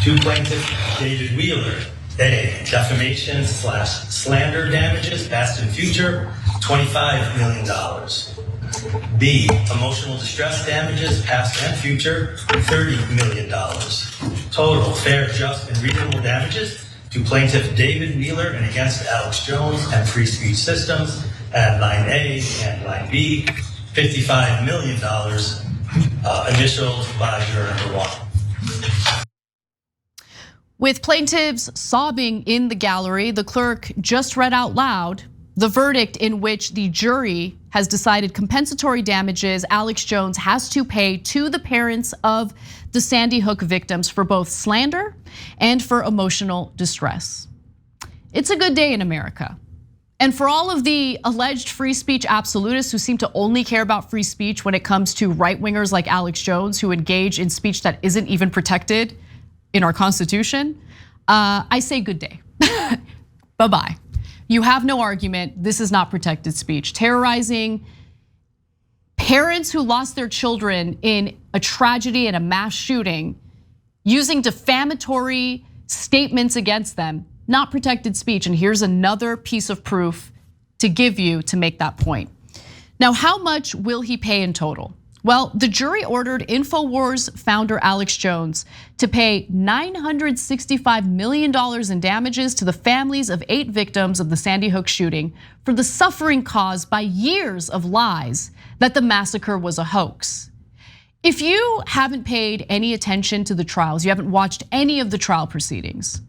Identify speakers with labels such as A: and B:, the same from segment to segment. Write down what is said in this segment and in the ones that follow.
A: to plaintiff David Wheeler. A, defamation/slander damages past and future, $25 million. B, emotional distress damages past and future, $30 million. Total fair, just, and reasonable damages to plaintiff David Wheeler and against Alex Jones and Free Speech Systems at line A and line B, $55 million, initialed by juror number 1.
B: With plaintiffs sobbing in the gallery, the clerk just read out loud the verdict in which the jury has decided compensatory damages Alex Jones has to pay to the parents of the Sandy Hook victims for both slander and for emotional distress. It's a good day in America. And for all of the alleged free speech absolutists who seem to only care about free speech when it comes to right-wingers like Alex Jones who engage in speech that isn't even protected in our Constitution, I say good day. Bye-bye. You have no argument. This is not protected speech. Terrorizing parents who lost their children in a tragedy and a mass shooting, using defamatory statements against them, not protected speech. And here's another piece of proof to give you to make that point. Now, how much will he pay in total? Well, the jury ordered Infowars founder Alex Jones to pay $965 million in damages to the families of 8 victims of the Sandy Hook shooting for the suffering caused by years of lies that the massacre was a hoax. If you haven't paid any attention to the trials, you haven't watched any of the trial proceedings,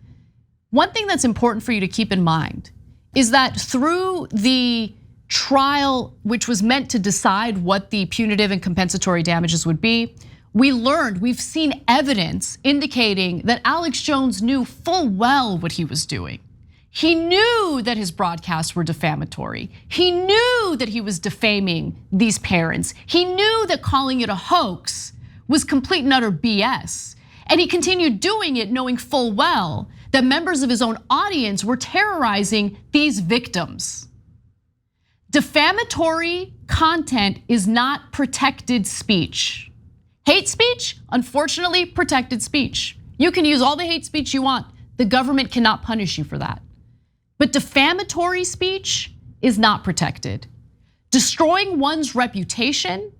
B: one thing that's important for you to keep in mind is that through the trial, which was meant to decide what the punitive and compensatory damages would be, we've seen evidence indicating that Alex Jones knew full well what he was doing. He knew that his broadcasts were defamatory. He knew that he was defaming these parents. He knew that calling it a hoax was complete and utter BS. And he continued doing it knowing full well that members of his own audience were terrorizing these victims. Defamatory content is not protected speech. Hate speech, unfortunately, protected speech. You can use all the hate speech you want. The government cannot punish you for that. But defamatory speech is not protected. Destroying one's reputation,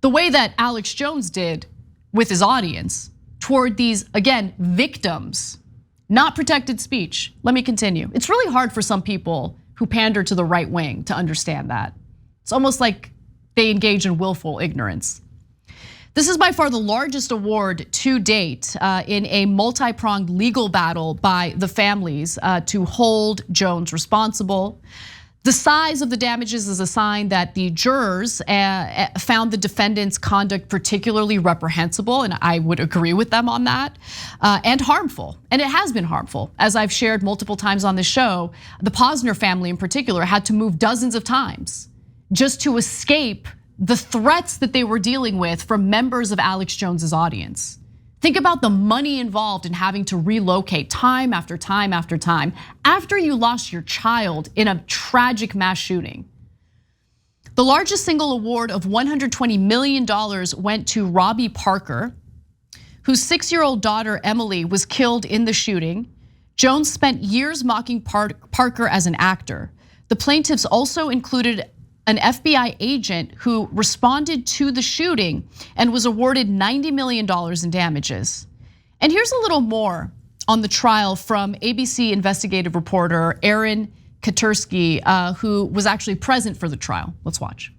B: the way that Alex Jones did with his audience toward these, again, victims, not protected speech. Let me continue. It's really hard for some people who pander to the right wing to understand that. It's almost like they engage in willful ignorance. This is by far the largest award to date in a multi-pronged legal battle by the families to hold Jones responsible. The size of the damages is a sign that the jurors found the defendant's conduct particularly reprehensible, and I would agree with them on that, and harmful. And it has been harmful. As I've shared multiple times on this show, the Posner family in particular had to move dozens of times just to escape the threats that they were dealing with from members of Alex Jones's audience. Think about the money involved in having to relocate time after time after time after you lost your child in a tragic mass shooting. The largest single award of $120 million went to Robbie Parker, whose 6-year-old daughter Emily was killed in the shooting. Jones spent years mocking Parker as an actor. The plaintiffs also included an FBI agent who responded to the shooting and was awarded $90 million in damages. And here's a little more on the trial from ABC investigative reporter Aaron Katursky, who was actually present for the trial. Let's watch.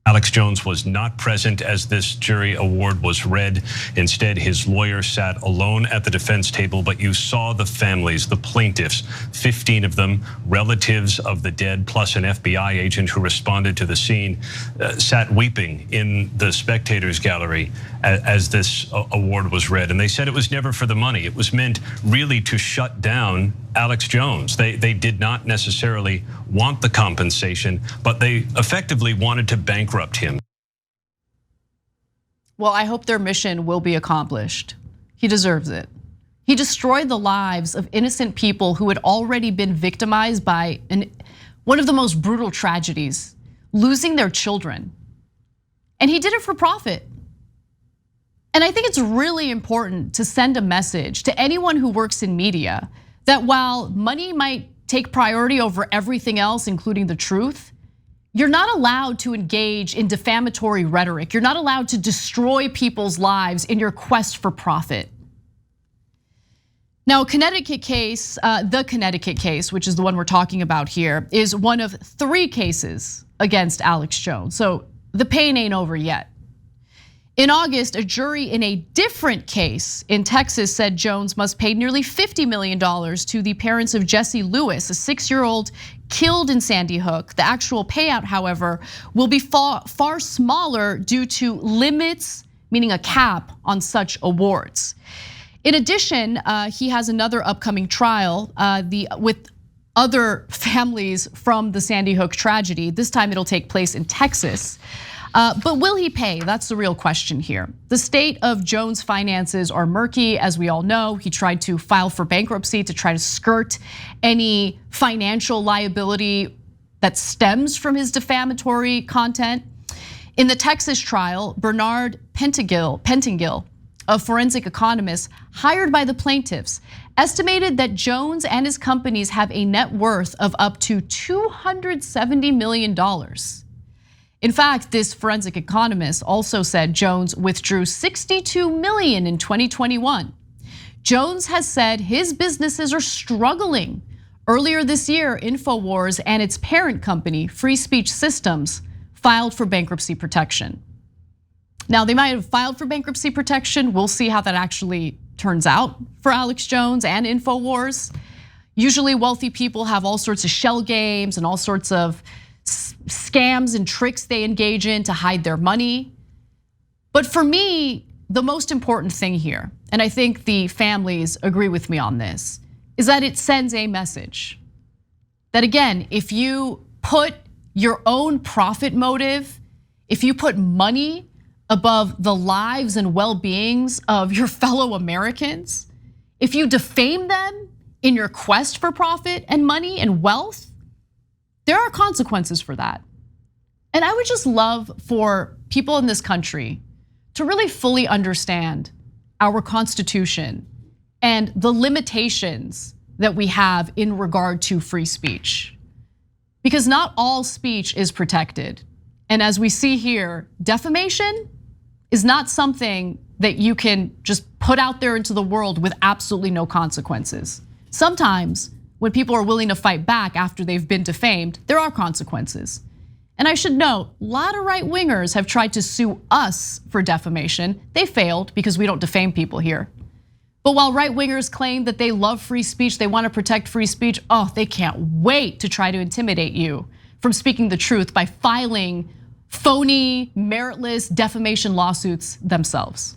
C: Alex Jones was not present as this jury award was read. Instead, his lawyer sat alone at the defense table, but you saw the families, the plaintiffs, 15 of them, relatives of the dead, plus an FBI agent who responded to the scene, sat weeping in the spectators gallery as this award was read. And they said it was never for the money. It was meant really to shut down Alex Jones. They did not necessarily want the compensation, but they effectively wanted to bankrupt him.
B: Well, I hope their mission will be accomplished. He deserves it. He destroyed the lives of innocent people who had already been victimized by one of the most brutal tragedies, losing their children. And he did it for profit. And I think it's really important to send a message to anyone who works in media that while money might take priority over everything else, including the truth, you're not allowed to engage in defamatory rhetoric. You're not allowed to destroy people's lives in your quest for profit. Now, Connecticut case, the Connecticut case, which is the one we're talking about here, is one of 3 cases against Alex Jones. So the pain ain't over yet. In August, a jury in a different case in Texas said Jones must pay nearly $50 million to the parents of Jesse Lewis, a 6-year-old killed in Sandy Hook. The actual payout, however, will be far smaller due to limits, meaning a cap on such awards. In addition, he has another upcoming trial with other families from the Sandy Hook tragedy. This time it'll take place in Texas. But will he pay? That's the real question here. The state of Jones' finances are murky, as we all know. He tried to file for bankruptcy to try to skirt any financial liability that stems from his defamatory content. In the Texas trial, Bernard Pentingill, a forensic economist hired by the plaintiffs, estimated that Jones and his companies have a net worth of up to $270 million. In fact, this forensic economist also said Jones withdrew $62 million in 2021. Jones has said his businesses are struggling. Earlier this year, Infowars and its parent company, Free Speech Systems, filed for bankruptcy protection. Now, they might have filed for bankruptcy protection. We'll see how that actually turns out for Alex Jones and Infowars. Usually wealthy people have all sorts of shell games and all sorts of scams and tricks they engage in to hide their money. But for me, the most important thing here, and I think the families agree with me on this, is that it sends a message. That again, if you put your own profit motive, if you put money above the lives and well-beings of your fellow Americans, if you defame them in your quest for profit and money and wealth, there are consequences for that. And I would just love for people in this country to really fully understand our Constitution and the limitations that we have in regard to free speech. Because not all speech is protected. And as we see here, defamation is not something that you can just put out there into the world with absolutely no consequences. Sometimes when people are willing to fight back after they've been defamed, there are consequences. And I should note, a lot of right-wingers have tried to sue us for defamation. They failed because we don't defame people here. But while right-wingers claim that they love free speech, they want to protect free speech, they can't wait to try to intimidate you from speaking the truth by filing phony, meritless defamation lawsuits themselves.